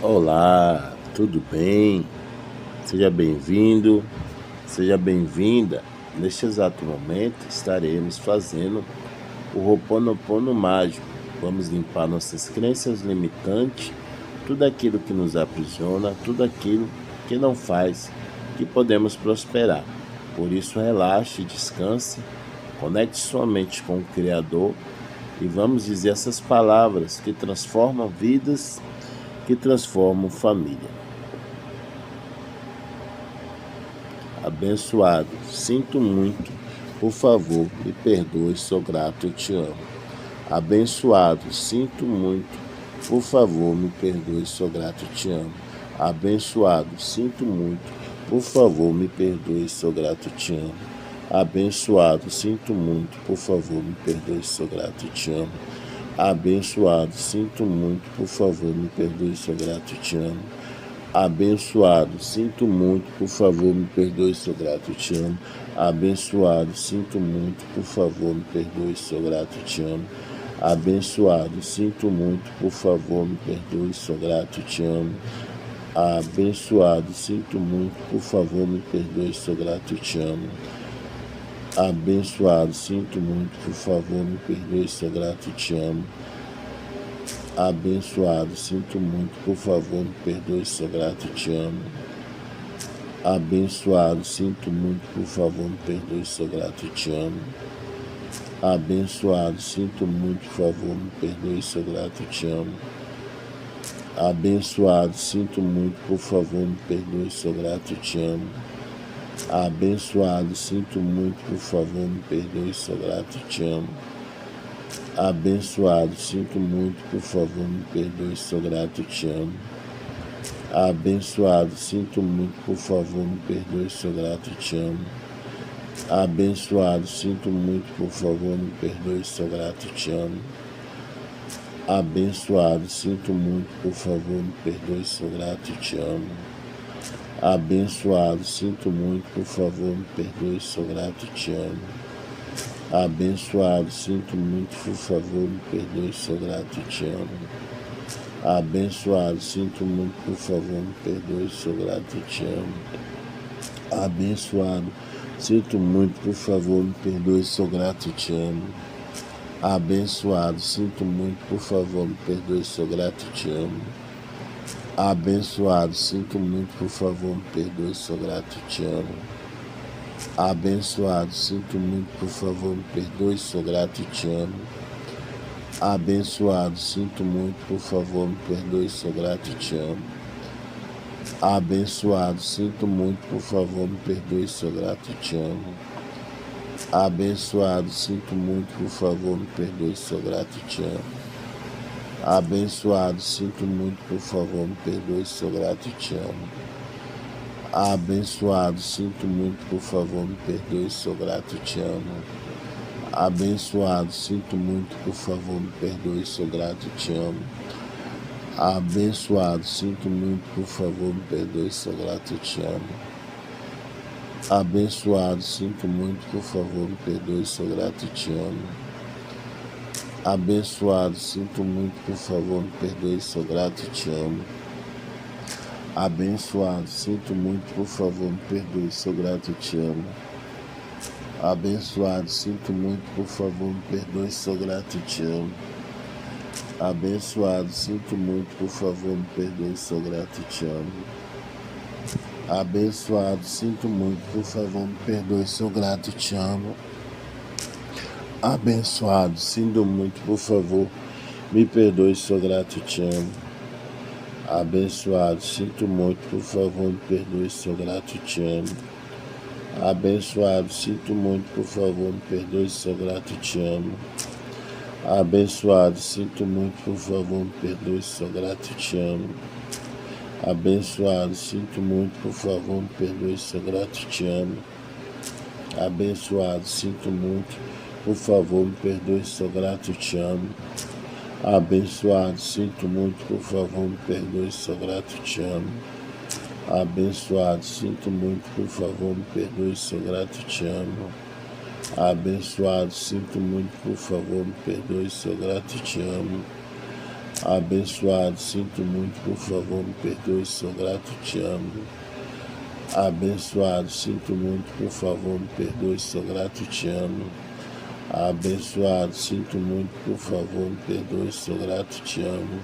Olá, tudo bem? Seja bem-vindo, seja bem-vinda. Neste exato momento estaremos fazendo o Ho'oponopono mágico. Vamos limpar nossas crenças limitantes, tudo aquilo que nos aprisiona, tudo aquilo que não faz que podemos prosperar. Por isso, relaxe, descanse, conecte sua mente com o Criador e vamos dizer essas palavras que transformam vidas, que transformam família. Abençoado, sinto muito, por favor, me perdoe, sou grato, eu te amo. Abençoado, sinto muito, por favor, me perdoe, sou grato, eu te amo. Abençoado, sinto muito, por favor, me perdoe, sou grato, eu te amo. Abençoado, sinto muito, por favor, me perdoe, sou grato, eu te amo. Abençoado, sinto muito, por favor, me perdoe, sou grato, eu te amo. Abençoado, sinto muito, por favor, me perdoe, sou grato, te amo. Abençoado, sinto muito, por favor, me perdoe, sou grato, te amo. Abençoado, sinto muito, por favor, me perdoe, sou grato, te amo. Abençoado, sinto muito, por favor, me perdoe, sou grato, te amo. Abençoado, sinto muito, por favor, me perdoe, sou grato, te amo. Abençoado, sinto muito, por favor, me perdoe, sou grato, te amo. Abençoado, sinto muito, por favor, me perdoe, sou grato, te amo. Abençoado, sinto muito, por favor, me perdoe, sou grato, te amo. Abençoado, sinto muito, por favor, me perdoe, sou grato, te amo. Abençoado, sinto muito, por favor, me perdoe, sou grato, te amo. Abençoado, sinto muito, por favor, me perdoe, sou grato, te amo. Abençoado, sinto muito, por favor, me perdoe, sou grato, te amo. Abençoado, sinto muito, por favor, me perdoe, sou grato, te amo. Abençoado, sinto muito, por favor, me perdoe, sou grato, te amo. Abençoado, sinto muito, por favor, me perdoe, sou grato, te amo. Abençoado, sinto muito, por favor, me perdoe, sou grato, te amo. Abençoado, sinto muito, por favor, me perdoe, sou grato, te amo. Abençoado, sinto muito, por favor, me perdoe, sou grato, te amo. Abençoado, sinto muito, por favor, me perdoe, sou grato, te amo. Abençoado, sinto muito, por favor, me perdoe, sou grato, te amo. Abençoado, sinto muito, por favor, me perdoe, sou grato, te amo. Abençoado, sinto muito, por favor, me perdoe, sou grato, te amo. Abençoado, sinto muito, por favor, me perdoe, sou grato, te amo. Abençoado, sinto muito, por favor, me perdoe, sou grato, te amo. Abençoado, sinto muito, por favor, me perdoe, sou grato, te amo. Abençoado, sinto muito, por favor, me perdoe, sou grato, te amo. Abençoado, sinto muito, por favor, me perdoe, sou grato, te amo. Abençoado, sinto muito, por favor, me perdoe, sou grato, te amo. Abençoado, sinto muito, por favor, me perdoe, sou grato, te amo. Abençoado, sinto muito, por favor, me perdoe, sou grato, te amo. Abençoado, sinto muito, por favor, me perdoe, sou grato, te amo. Abençoado, sinto muito, por favor, me perdoe, sou grato, te amo. Abençoado, sinto muito, por favor, me perdoe, sou grato, te amo. Abençoado, sinto muito, por favor, me perdoe, sou grato, te amo. Abençoado, sinto muito, por favor, me perdoe, sou grato, te amo. Abençoado, sinto muito, por favor, me perdoe, sou grato, te amo. Abençoado, sinto muito, por favor, me perdoe, sou grato, te amo. Abençoado, sinto muito, por favor, me perdoe, sou grato, te amo. Abençoado, sinto muito, por favor, me perdoe, sou grato, te amo. Abençoado, sinto muito, por favor, me perdoe, sou grato, te amo. Abençoado, sinto muito, por favor, me perdoe, sou grato, te amo. Abençoado, sinto muito, por favor, me perdoe, sou grato, te amo. Abençoado, sinto muito, por favor, me perdoe, sou grato, te amo. Abençoado, sinto muito, por favor, me perdoe, sou grato, te amo. Abençoado, sinto muito, por favor, me perdoe, sou grato, te amo. Abençoado, sinto muito, por favor, me perdoe, sou grato, te amo.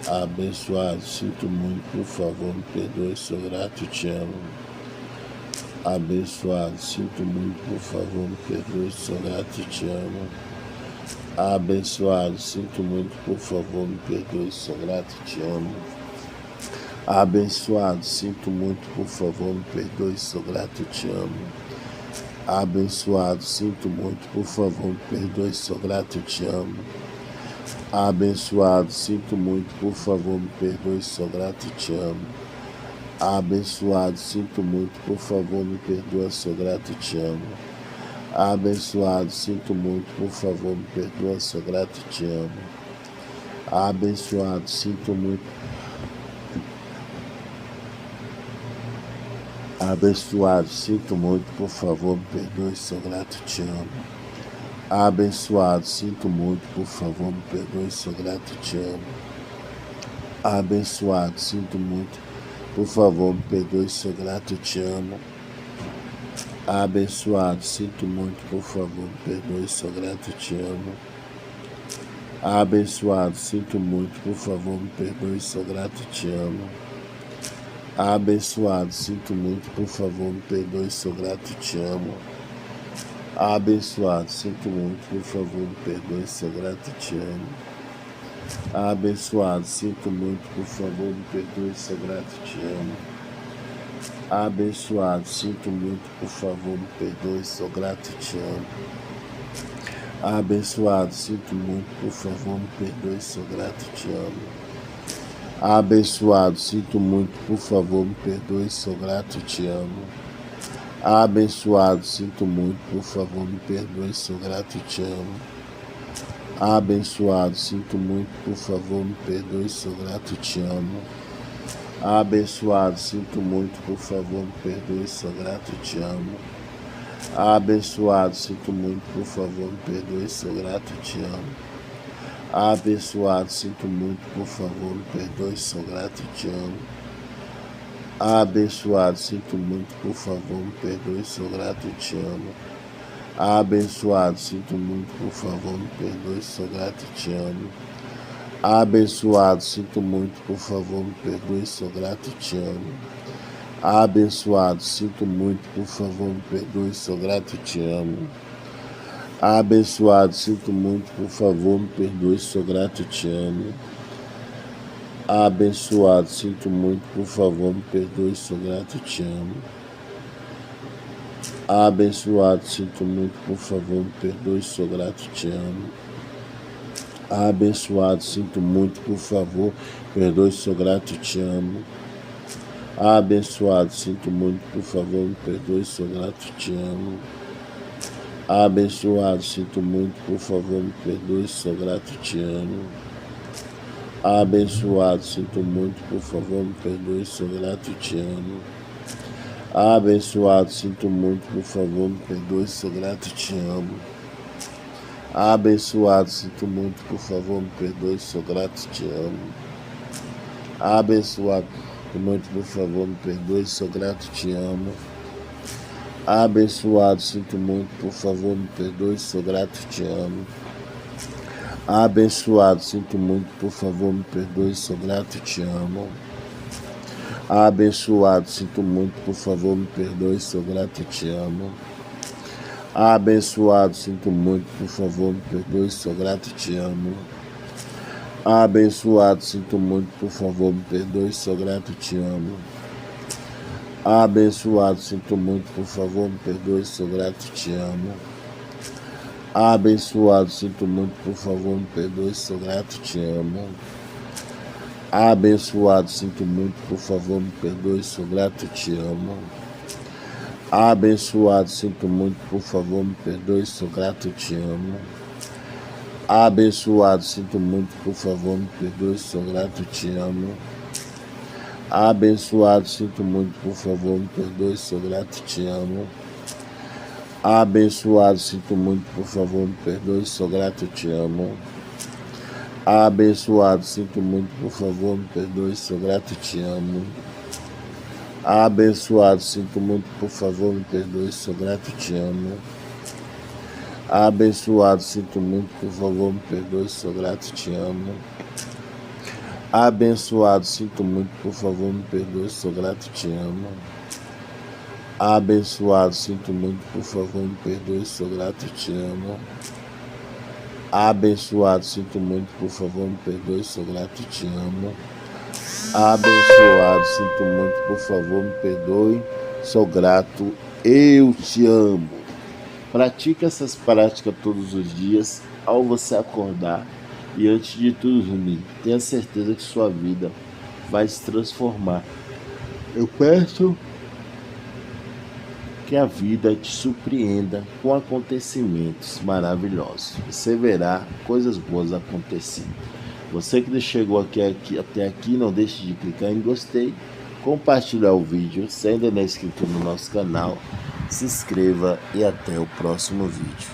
Abençoado, sinto muito, por favor, me perdoe, sou grato, te amo. Abençoado, sinto muito, por favor, me perdoe, sou grato, te amo. Abençoado, sinto muito, por favor, me perdoe, sou grato, te amo. Abençoado, sinto muito, por favor, me perdoe, sou grato, te amo. Abençoado, sinto muito, por favor, me perdoe, sou grato, te amo. Abençoado, sinto muito, por favor, me perdoe, sou grato, te amo. Abençoado, sinto muito, por favor, me perdoa, sou grato, te amo. Abençoado, sinto muito, por favor, me perdoa, sou grato, te amo. Abençoado, sinto muito. Abençoado, sinto muito, por favor, me perdoe, sou grato, te amo. Abençoado, sinto muito, por favor, me perdoe, sou grato, te amo. Abençoado, sinto muito, por favor, me perdoe, sou grato, te amo. Abençoado, sinto muito, por favor, me perdoe, sou grato, te amo. Abençoado, sinto muito, por favor, me perdoe, sou grato, te amo. Abençoado, sinto muito, por favor, me perdoe, sou grato, te amo. Abençoado, sinto muito, por favor, me perdoe, sou grato, te amo. Abençoado, sinto muito, por favor, me perdoe, sou grato, te amo. Abençoado, sinto muito, por favor, me perdoe, sou grato, te amo. Abençoado, sinto muito, por favor, me perdoe, sou grato, te amo. Abençoado, sinto muito, por favor, me perdoe, sou grato, te amo. Abençoado, sinto muito, por favor, me perdoe, sou grato, te amo. Abençoado, sinto muito, por favor, me perdoe, sou grato, te amo. Abençoado, sinto muito, por favor, me perdoe, sou grato, te amo. Abençoado, sinto muito, por favor, me perdoe, sou grato, te amo. Abençoado, sinto muito, por favor, me perdoe, sou grato, te amo. Abençoado, sinto muito, por favor, me perdoe, sou grato, te amo. Abençoado, sinto muito, por favor, me perdoe, sou grato, te amo. Abençoado, sinto muito, por favor, me perdoe, sou grato, te amo. Abençoado, sinto muito, por favor, me perdoe, sou grato, te amo. Abençoado, sinto muito, por favor, me perdoe, sou grato, te amo. Abençoado, sinto muito, por favor, me perdoe, sou grato, te amo. Abençoado, sinto muito, por favor, me perdoe, sou grato, te amo. Abençoado, sinto muito, por favor, perdoe, sou grato, te amo. Abençoado, sinto muito, por favor, me perdoe, sou grato, te amo. Abençoado, sinto muito, por favor, me perdoe, sou grato, te amo. Abençoado, sinto muito, por favor, me perdoe, sou grato, te amo. Abençoado, sinto muito, por favor, me perdoe, sou grato, te amo. Abençoado, sinto muito, por favor, me perdoe, sou grato, te amo. Abençoado, muito, por favor, me perdoe, sou grato, te amo. Abençoado, sinto muito, por favor, me perdoe, sou grato, te amo. Abençoado, sinto muito, por favor, me perdoe, sou grato, te amo. Abençoado, sinto muito, por favor, me perdoe, sou grato, te amo. Abençoado, sinto muito, por favor, me perdoe, sou grato, te amo. Abençoado, sinto muito, por favor, me perdoe, sou grato, te amo. Abençoado, sinto muito, por favor, me perdoe, sou grato, te amo. Abençoado, sinto muito, por favor, me perdoe, sou grato, te amo. Abençoado, sinto muito, por favor, me perdoe, sou grato, te amo. Abençoado, sinto muito, por favor, me perdoe, sou grato, te amo. Abençoado, sinto muito, por favor, me perdoe, sou grato, te amo. Abençoado, sinto muito, por favor, me perdoe, sou grato, te amo. Abençoado, sinto muito, por favor, me perdoe, sou grato, te amo. Abençoado, sinto muito, por favor, me perdoe, sou grato e te amo. Abençoado, sinto muito, por favor, me perdoe, sou grato e te amo. Abençoado, sinto muito, por favor, me perdoe, sou grato e te amo. Abençoado, sinto muito, por favor, me perdoe, sou grato e te amo. Abençoado, sinto muito, por favor, me perdoe, sou grato e te amo. Abençoado, sinto muito, por favor, me perdoe, sou grato e te amo. Abençoado, sinto muito, por favor, me perdoe, sou grato, eu te amo. Pratique essas práticas todos os dias ao você acordar e antes de tudo dormir. Tenha certeza que sua vida vai se transformar. Eu peço que a vida te surpreenda com acontecimentos maravilhosos. Você verá coisas boas acontecendo. Você que chegou até aqui, não deixe de clicar em gostei, compartilhar o vídeo, se ainda não é inscrito no nosso canal, se inscreva e até o próximo vídeo.